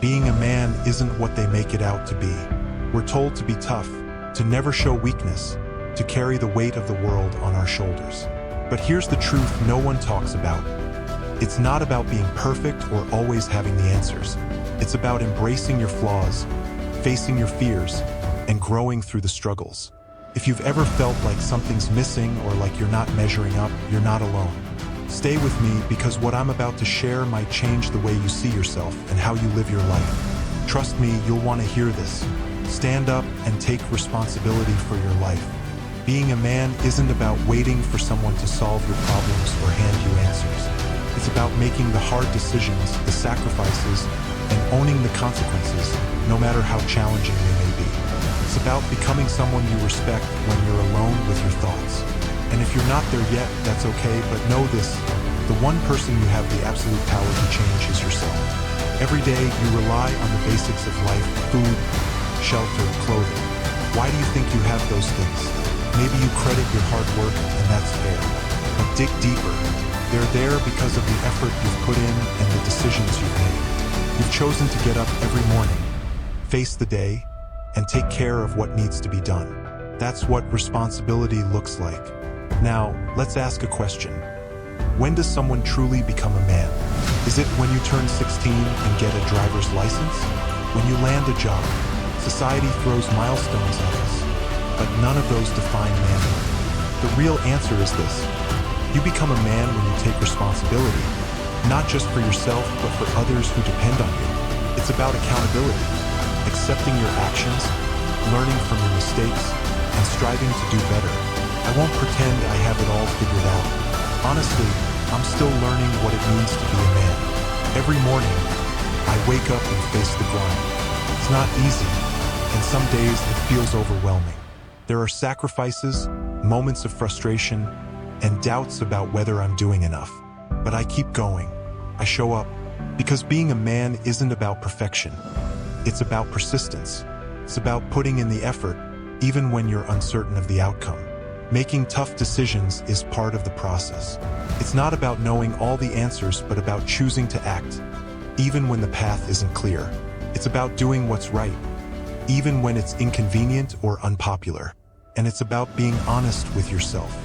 being a man isn't what they make it out to be. We're told to be tough, to never show weakness, to carry the weight of the world on our shoulders. But here's the truth no one talks about. It's not about being perfect or always having the answers. It's about embracing your flaws, facing your fears, and growing through the struggles. If you've ever felt like something's missing or like you're not measuring up, you're not alone. Stay with me because what I'm about to share might change the way you see yourself and how you live your life. Trust me, you'll want to hear this. Stand up and take responsibility for your life. Being a man isn't about waiting for someone to solve your problems or hand you answers. It's about making the hard decisions, the sacrifices, and owning the consequences, no matter how challenging they may be. It's about becoming someone you respect when you're alone with your thoughts. And if you're not there yet, that's okay, but know this, the one person you have the absolute power to change is yourself. Every day, you rely on the basics of life: food, shelter, clothing. Why do you think you have those things? Maybe you credit your hard work, and that's fair. But dig deeper. They're there because of the effort you've put in and the decisions you've made. You've chosen to get up every morning, face the day, and take care of what needs to be done. That's what responsibility looks like. Now, let's ask a question. When does someone truly become a man? Is it when you turn 16 and get a driver's license? When you land a job? Society throws milestones at us, but none of those define manhood. The real answer is this. You become a man when you take responsibility, not just for yourself, but for others who depend on you. It's about accountability, accepting your actions, learning from your mistakes, and striving to do better. I won't pretend I have it all figured out. Honestly, I'm still learning what it means to be a man. Every morning, I wake up and face the grind. It's not easy, and some days it feels overwhelming. There are sacrifices, moments of frustration, and doubts about whether I'm doing enough. But I keep going. I show up, because being a man isn't about perfection. It's about persistence. It's about putting in the effort, even when you're uncertain of the outcome. Making tough decisions is part of the process. It's not about knowing all the answers, but about choosing to act, even when the path isn't clear. It's about doing what's right, even when it's inconvenient or unpopular. And it's about being honest with yourself.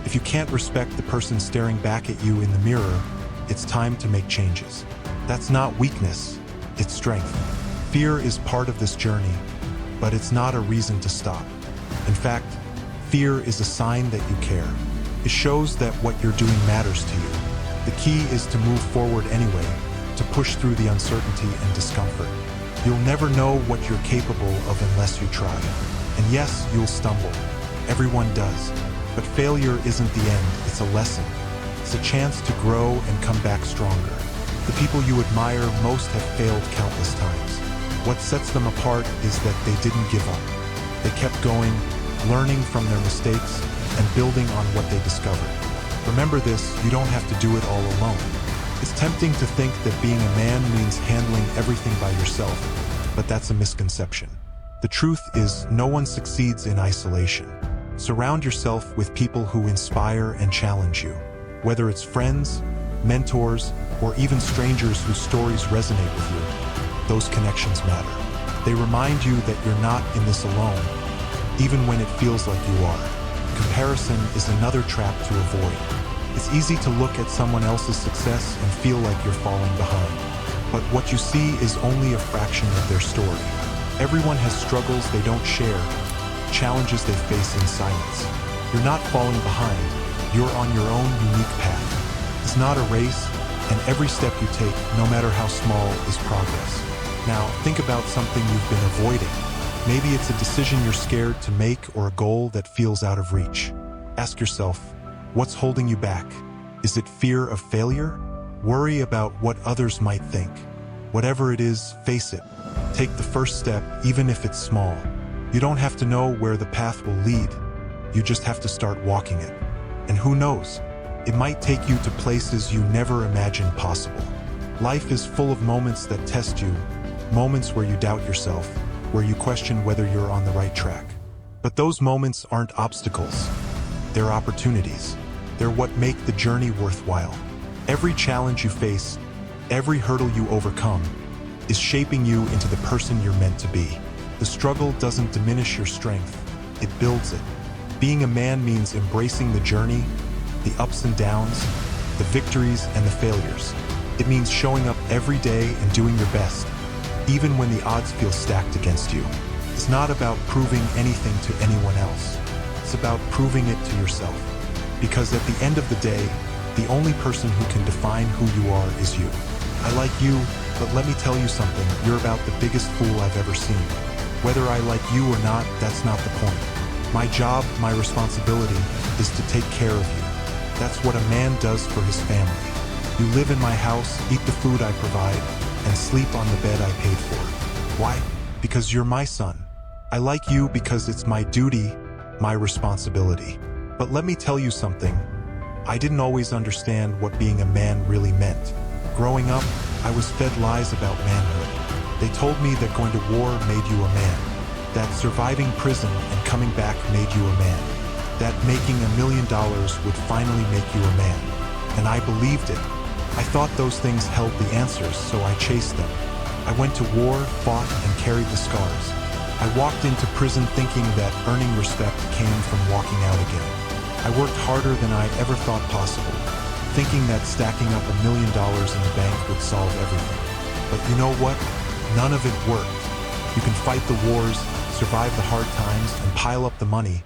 If you can't respect the person staring back at you in the mirror, it's time to make changes. That's not weakness, it's strength. Fear is part of this journey, but it's not a reason to stop. In fact, fear is a sign that you care. It shows that what you're doing matters to you. The key is to move forward anyway, to push through the uncertainty and discomfort. You'll never know what you're capable of unless you try. And yes, you'll stumble. Everyone does. But failure isn't the end, it's a lesson. It's a chance to grow and come back stronger. The people you admire most have failed countless times. What sets them apart is that they didn't give up. They kept going, learning from their mistakes, and building on what they discovered. Remember this, you don't have to do it all alone. It's tempting to think that being a man means handling everything by yourself, but that's a misconception. The truth is, no one succeeds in isolation. Surround yourself with people who inspire and challenge you. Whether it's friends, mentors, or even strangers whose stories resonate with you, those connections matter. They remind you that you're not in this alone, even when it feels like you are. Comparison is another trap to avoid. It's easy to look at someone else's success and feel like you're falling behind. But what you see is only a fraction of their story. Everyone has struggles they don't share, challenges they face in silence. You're not falling behind. You're on your own unique path. It's not a race, and every step you take, no matter how small, is progress. Now, think about something you've been avoiding. Maybe it's a decision you're scared to make or a goal that feels out of reach. Ask yourself, what's holding you back? Is it fear of failure? Worry about what others might think. Whatever it is, face it. Take the first step, even if it's small. You don't have to know where the path will lead. You just have to start walking it. And who knows? It might take you to places you never imagined possible. Life is full of moments that test you, moments where you doubt yourself, where you question whether you're on the right track. But those moments aren't obstacles. They're opportunities. They're what make the journey worthwhile. Every challenge you face, every hurdle you overcome, is shaping you into the person you're meant to be. The struggle doesn't diminish your strength, it builds it. Being a man means embracing the journey, the ups and downs, the victories and the failures. It means showing up every day and doing your best, even when the odds feel stacked against you. It's not about proving anything to anyone else. It's about proving it to yourself. Because at the end of the day, the only person who can define who you are is you. I like you, but let me tell you something, you're about the biggest fool I've ever seen. Whether I like you or not, that's not the point. My job, my responsibility, is to take care of you. That's what a man does for his family. You live in my house, eat the food I provide, and sleep on the bed I paid for. Why? Because you're my son. I like you because it's my duty, my responsibility. But let me tell you something. I didn't always understand what being a man really meant. Growing up, I was fed lies about manhood. They told me that going to war made you a man, that surviving prison and coming back made you a man, that making $1 million would finally make you a man. And I believed it. I thought those things held the answers, so I chased them. I went to war, fought, and carried the scars. I walked into prison thinking that earning respect came from walking out again. I worked harder than I ever thought possible, thinking that stacking up $1 million in the bank would solve everything. But you know what? None of it worked. You can fight the wars, survive the hard times, and pile up the money,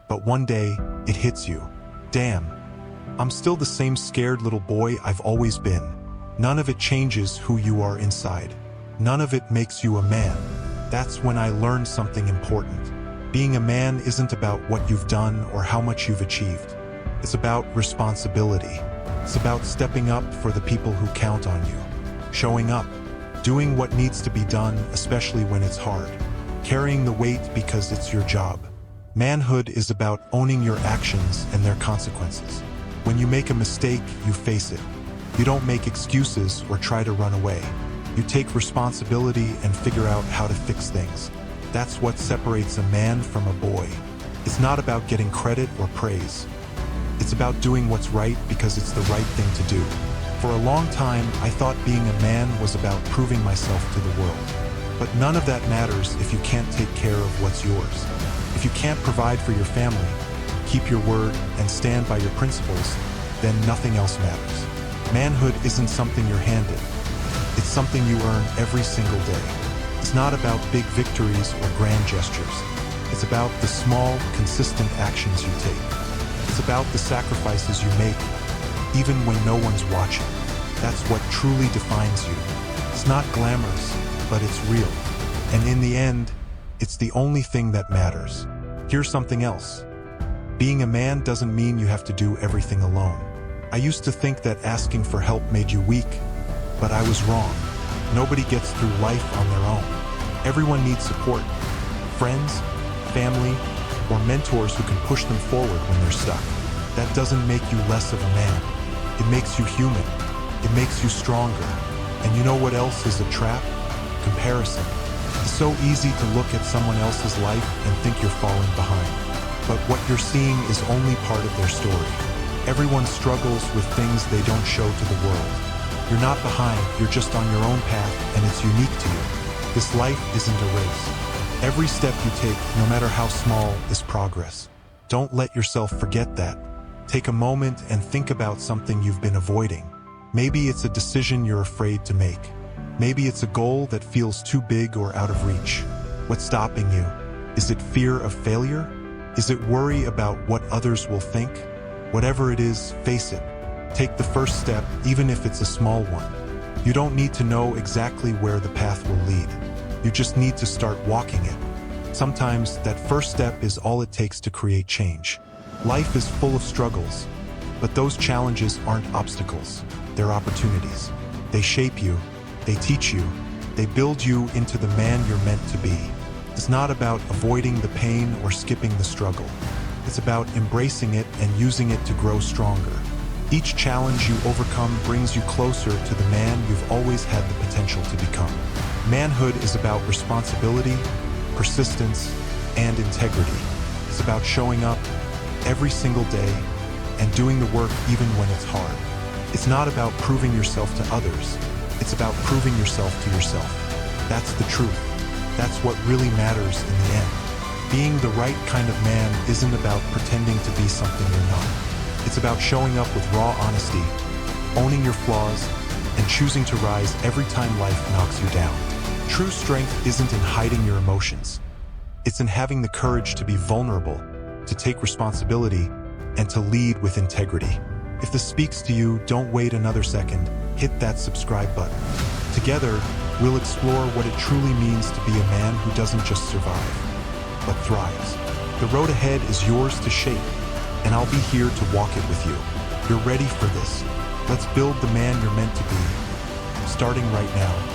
but one day, it hits you. Damn. I'm still the same scared little boy I've always been. None of it changes who you are inside. None of it makes you a man. That's when I learned something important. Being a man isn't about what you've done or how much you've achieved. It's about responsibility. It's about stepping up for the people who count on you. Showing up. Doing what needs to be done, especially when it's hard. Carrying the weight because it's your job. Manhood is about owning your actions and their consequences. When you make a mistake, you face it. You don't make excuses or try to run away. You take responsibility and figure out how to fix things. That's what separates a man from a boy. It's not about getting credit or praise. It's about doing what's right because it's the right thing to do. For a long time, I thought being a man was about proving myself to the world. But none of that matters if you can't take care of what's yours. If you can't provide for your family, keep your word, and stand by your principles, then nothing else matters. Manhood isn't something you're handed. It's something you earn every single day. It's not about big victories or grand gestures. It's about the small, consistent actions you take. It's about the sacrifices you make, even when no one's watching. That's what truly defines you. It's not glamorous, but it's real. And in the end, it's the only thing that matters. Here's something else. Being a man doesn't mean you have to do everything alone. I used to think that asking for help made you weak, but I was wrong. Nobody gets through life on their own. Everyone needs support. Friends, family, or mentors who can push them forward when they're stuck. That doesn't make you less of a man. It makes you human. It makes you stronger. And you know what else is a trap? Comparison. It's so easy to look at someone else's life and think you're falling behind. But what you're seeing is only part of their story. Everyone struggles with things they don't show to the world. You're not behind, you're just on your own path, and it's unique to you. This life isn't a race. Every step you take, no matter how small, is progress. Don't let yourself forget that. Take a moment and think about something you've been avoiding. Maybe it's a decision you're afraid to make. Maybe it's a goal that feels too big or out of reach. What's stopping you? Is it fear of failure? Is it worry about what others will think? Whatever it is, face it. Take the first step, even if it's a small one. You don't need to know exactly where the path will lead. You just need to start walking it. Sometimes that first step is all it takes to create change. Life is full of struggles, but those challenges aren't obstacles. They're opportunities. They shape you, they teach you, they build you into the man you're meant to be. It's not about avoiding the pain or skipping the struggle. It's about embracing it and using it to grow stronger. Each challenge you overcome brings you closer to the man you've always had the potential to become. Manhood is about responsibility, persistence, and integrity. It's about showing up every single day and doing the work even when it's hard. It's not about proving yourself to others. It's about proving yourself to yourself. That's the truth. That's what really matters in the end. Being the right kind of man isn't about pretending to be something you're not. It's about showing up with raw honesty, owning your flaws, and choosing to rise every time life knocks you down. True strength isn't in hiding your emotions. It's in having the courage to be vulnerable, to take responsibility, and to lead with integrity. If this speaks to you, don't wait another second. Hit that subscribe button. Together, we'll explore what it truly means to be a man who doesn't just survive, but thrives. The road ahead is yours to shape, and I'll be here to walk it with you. You're ready for this. Let's build the man you're meant to be, starting right now.